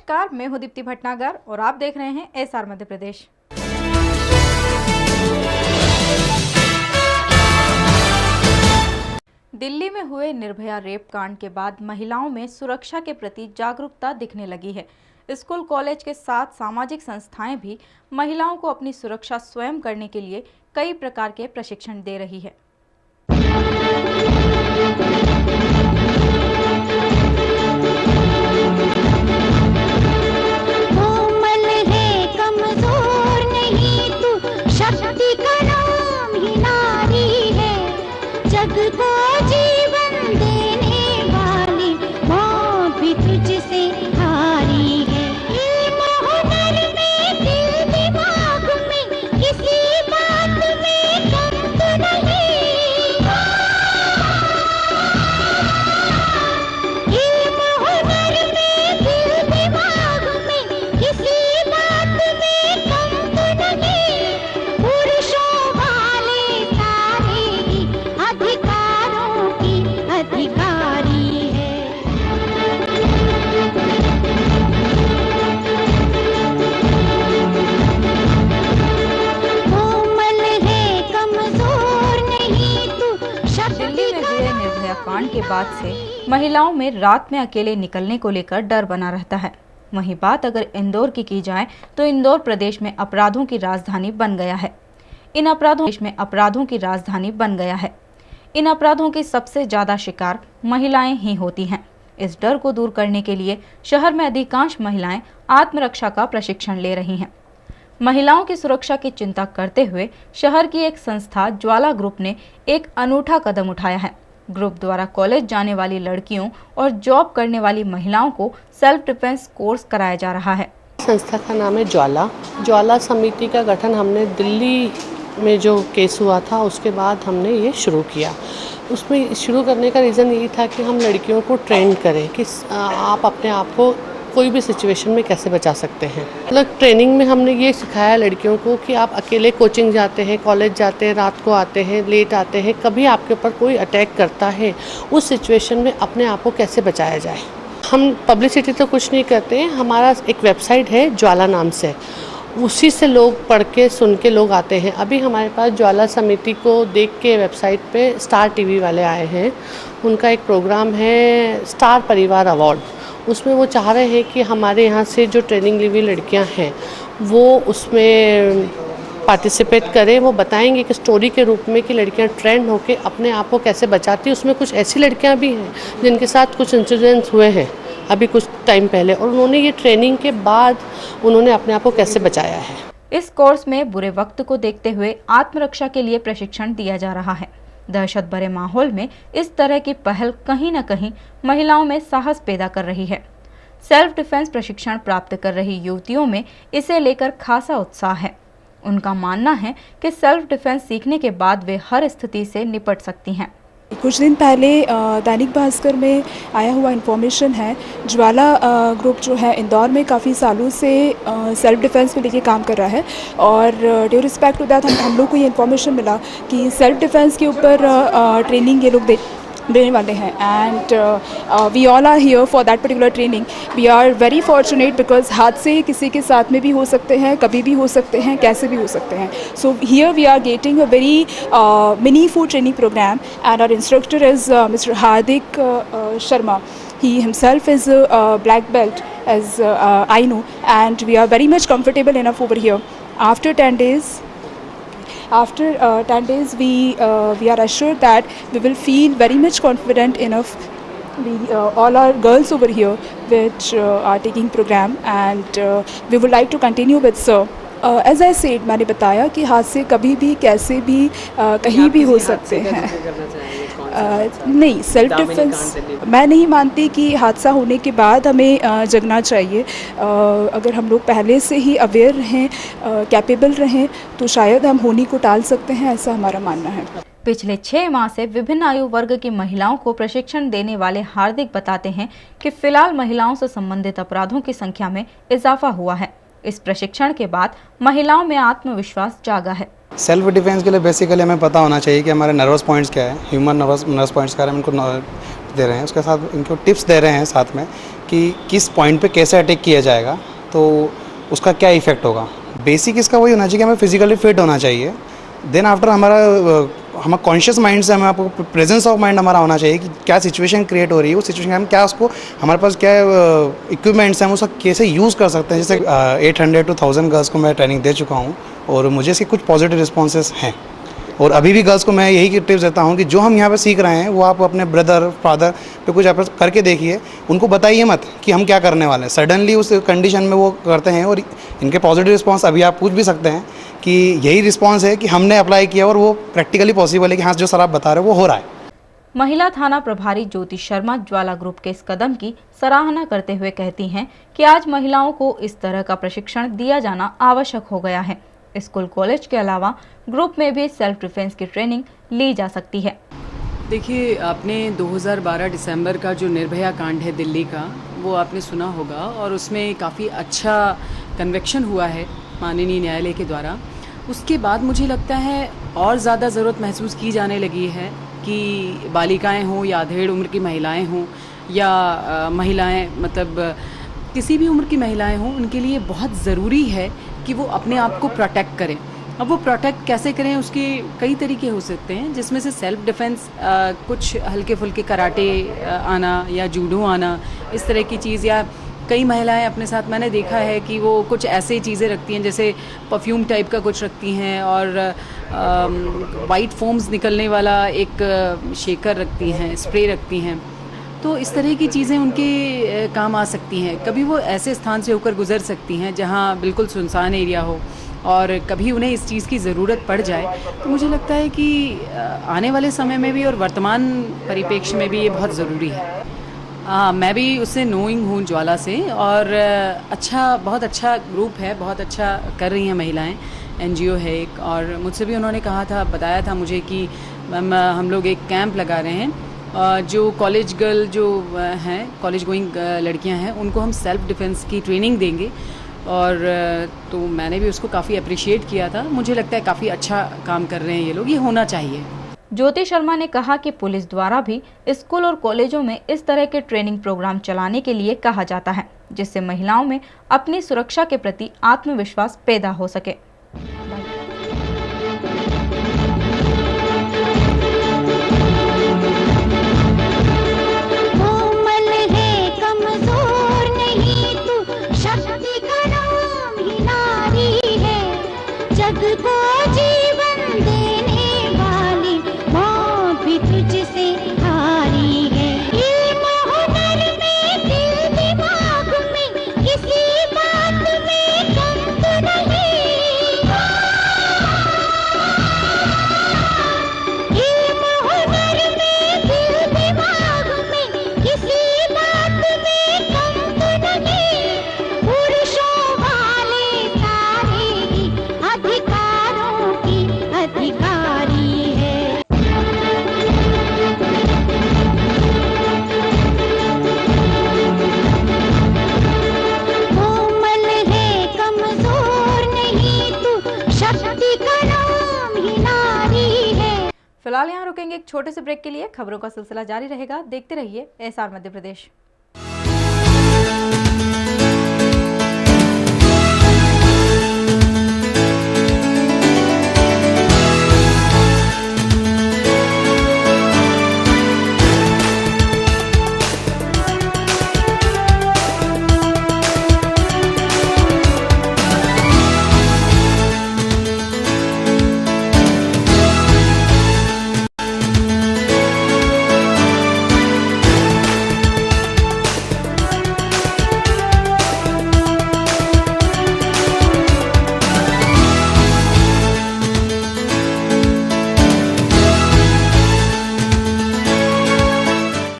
नमस्कार, मैं हूं दीप्ति भटनागर और आप देख रहे हैं एसआर मध्य प्रदेश। दिल्ली में हुए निर्भया रेप कांड के बाद महिलाओं में सुरक्षा के प्रति जागरूकता दिखने लगी है। स्कूल कॉलेज के साथ सामाजिक संस्थाएं भी महिलाओं को अपनी सुरक्षा स्वयं करने के लिए कई प्रकार के प्रशिक्षण दे रही है। कांड के बाद से महिलाओं में रात में अकेले निकलने को लेकर डर बना रहता है। वहीं बात अगर इंदौर की जाए तो इंदौर प्रदेश में अपराधों की राजधानी बन गया है। इन अपराधों की सबसे ज्यादा शिकार महिलाएं ही होती हैं। इस डर को दूर करने के लिए शहर में अधिकांश महिलाएं आत्मरक्षा का प्रशिक्षण ले रही हैं। महिलाओं की सुरक्षा की चिंता करते हुए शहर की एक संस्था ज्वाला ग्रुप ने एक अनूठा कदम उठाया है। ग्रुप द्वारा कॉलेज जाने वाली लड़कियों और जॉब करने वाली महिलाओं को सेल्फ डिफेंस कोर्स कराया जा रहा है। संस्था का नाम है ज्वाला समिति का गठन हमने दिल्ली में जो केस हुआ था उसके बाद हमने ये शुरू किया। उसमें शुरू करने का रीज़न यही था कि हम लड़कियों को ट्रेन करें कि आप अपने आप को कोई भी सिचुएशन में कैसे बचा सकते हैं। मतलब ट्रेनिंग में हमने ये सिखाया लड़कियों को कि आप अकेले कोचिंग जाते हैं, कॉलेज जाते हैं, रात को आते हैं, लेट आते हैं, कभी आपके ऊपर कोई अटैक करता है, उस सिचुएशन में अपने आप को कैसे बचाया जाए। हम पब्लिसिटी तो कुछ नहीं करते हैं, हमारा एक वेबसाइट है ज्वाला नाम से, उसी से लोग पढ़ के सुन के लोग आते हैं। अभी हमारे पास ज्वाला समिति को देख के वेबसाइट पे स्टार टीवी वाले आए हैं, उनका एक प्रोग्राम है स्टार परिवार अवार्ड। उसमें वो चाह रहे हैं कि हमारे यहाँ से जो ट्रेनिंग ली हुई लड़कियाँ हैं वो उसमें पार्टिसिपेट करें। वो बताएंगे कि स्टोरी के रूप में कि लड़कियाँ ट्रेंड होकर अपने आप को कैसे बचाती हैं। उसमें कुछ ऐसी लड़कियाँ भी हैं जिनके साथ कुछ इंसिडेंट्स हुए हैं अभी कुछ टाइम पहले, और उन्होंने ये ट्रेनिंग के बाद उन्होंने अपने आप को कैसे बचाया है। इस कोर्स में बुरे वक्त को देखते हुए आत्मरक्षा के लिए प्रशिक्षण दिया जा रहा है। दहशत भरे माहौल में इस तरह की पहल कहीं न कहीं महिलाओं में साहस पैदा कर रही है। सेल्फ डिफेंस प्रशिक्षण प्राप्त कर रही युवतियों में इसे लेकर खासा उत्साह है। उनका मानना है कि सेल्फ डिफेंस सीखने के बाद वे हर स्थिति से निपट सकती हैं। कुछ दिन पहले दैनिक भास्कर में आया हुआ इन्फॉर्मेशन है, ज्वाला ग्रुप जो है इंदौर में काफ़ी सालों से सेल्फ डिफेंस को लेके काम कर रहा है, और ड्यू रिस्पेक्ट टू दैट हम लोग को ये इन्फॉर्मेशन मिला कि सेल्फ डिफेंस के ऊपर ट्रेनिंग ये लोग देने वाले हैं। And we all are here for that particular training. We are very fortunate because हादसे किसी के साथ में भी हो सकते हैं, कभी भी हो सकते हैं, कैसे भी हो सकते हैं। So here we are getting a very meaningful training program, and our instructor is Mr. Hardik Sharma. He himself is a black belt, as I know, and we are very much comfortable enough over here. After 10 days, we are assured that we will feel very much confident enough. We all our girls over here which are taking program, and we would like to continue with sir. As I said, मैंने बताया कि हादसे कभी भी कैसे भी कहीं भी हो सकते हैं। नहीं, सेल्फ डिफेंस मैं नहीं मानती कि हादसा होने के बाद हमें जगना चाहिए। अगर हम लोग पहले से ही अवेयर रहें, कैपेबल रहें, तो शायद हम होने को टाल सकते हैं, ऐसा हमारा मानना है। पिछले 6 माह से विभिन्न आयु वर्ग की महिलाओं को प्रशिक्षण देने वाले हार्दिक बताते हैं कि फिलहाल महिलाओं से संबंधित अपराधों की संख्या में इजाफा हुआ है। इस प्रशिक्षण के बाद महिलाओं में आत्मविश्वास जागा है। सेल्फ डिफेंस के लिए बेसिकली हमें पता होना चाहिए कि हमारे नर्वस पॉइंट्स क्या है, ह्यूमन नर्वस पॉइंट्स का हम इनको दे रहे हैं, उसके साथ इनको टिप्स दे रहे हैं साथ में कि किस पॉइंट पे कैसे अटैक किया जाएगा, तो उसका क्या इफेक्ट होगा। बेसिक इसका वही होना चाहिए कि हमें फिजिकली फिट होना चाहिए। देन आफ्टर हमारा कॉन्शियस माइंड से हमें आपको प्रेजेंस ऑफ माइंड हमारा होना चाहिए कि क्या सिचुएशन क्रिएट हो रही है, उस सिचुएशन में हम क्या उसको, हमारे पास क्या इक्विपमेंट्स हैं, हम उसका कैसे यूज़ कर सकते हैं। जैसे 800 to 1000 गर्ल्स को मैं ट्रेनिंग दे चुका हूँ और मुझे इसके कुछ पॉजिटिव रिस्पॉन्सेस हैं। और अभी भी गर्ल्स को मैं यही टिप्स देता हूँ कि जो हम यहाँ पे सीख रहे हैं वो आप अपने ब्रदर फादर पे कुछ आप करके देखिए, उनको बताइए मत कि हम क्या करने वाले हैं। सडनली उस कंडीशन में वो करते हैं और इनके पॉजिटिव रिस्पांस अभी आप पूछ भी सकते हैं कि यही रिस्पांस है कि हमने अप्लाई किया और वो प्रैक्टिकली पॉसिबल है कि हाँ जो सर आप बता रहे हो वो हो रहा है। महिला थाना प्रभारी ज्योति शर्मा ज्वाला ग्रुप के इस कदम की सराहना करते हुए कहती हैं कि आज महिलाओं को इस तरह का प्रशिक्षण दिया जाना आवश्यक हो गया है। स्कूल कॉलेज के अलावा ग्रुप में भी सेल्फ डिफेंस की ट्रेनिंग ली जा सकती है। देखिए, आपने 2012 दिसंबर का जो निर्भया कांड है दिल्ली का, वो आपने सुना होगा और उसमें काफ़ी अच्छा कन्वेक्शन हुआ है माननीय न्यायालय के द्वारा। उसके बाद मुझे लगता है और ज़्यादा ज़रूरत महसूस की जाने लगी है कि बालिकाएं हों या अधेड़ उम्र की महिलाएं हों या महिलाएं मतलब किसी भी उम्र की महिलाएं हों, उनके लिए बहुत ज़रूरी है कि वो अपने आप को प्रोटेक्ट करें। अब वो प्रोटेक्ट कैसे करें, उसके कई तरीके हो सकते हैं, जिसमें से सेल्फ डिफेंस, कुछ हल्के फुल्के कराटे आना या जूडो आना, इस तरह की चीज़। या कई महिलाएं अपने साथ मैंने देखा है कि वो कुछ ऐसे चीज़ें रखती हैं जैसे परफ्यूम टाइप का कुछ रखती हैं और वाइट फोम्स निकलने वाला एक शेकर रखती हैं, स्प्रे रखती हैं। तो इस तरह की चीज़ें उनके काम आ सकती हैं। कभी वो ऐसे स्थान से होकर गुजर सकती हैं जहाँ बिल्कुल सुनसान एरिया हो और कभी उन्हें इस चीज़ की ज़रूरत पड़ जाए, तो मुझे लगता है कि आने वाले समय में भी और वर्तमान परिप्रेक्ष्य में भी ये बहुत ज़रूरी है। मैं भी उससे नोइंग हूँ ज्वाला से, और बहुत अच्छा ग्रुप है, बहुत अच्छा कर रही हैं महिलाएं। NGO है एक, और मुझसे भी उन्होंने बताया था मुझे कि मैम हम लोग एक कैंप लगा रहे हैं, जो कॉलेज गर्ल जो हैं, कॉलेज गोइंग लड़कियां हैं, उनको हम सेल्फ डिफेंस की ट्रेनिंग देंगे। और तो मैंने भी उसको काफ़ी अप्रिशिएट किया था। मुझे लगता है काफ़ी अच्छा काम कर रहे हैं ये लोग, ये होना चाहिए। ज्योति शर्मा ने कहा कि पुलिस द्वारा भी स्कूल और कॉलेजों में इस तरह के ट्रेनिंग प्रोग्राम चलाने के लिए कहा जाता है, जिससे महिलाओं में अपनी सुरक्षा के प्रति आत्मविश्वास पैदा हो सके। फिलहाल यहाँ रुकेंगे एक छोटे से ब्रेक के लिए। खबरों का सिलसिला जारी रहेगा, देखते रहिए SR मध्य प्रदेश।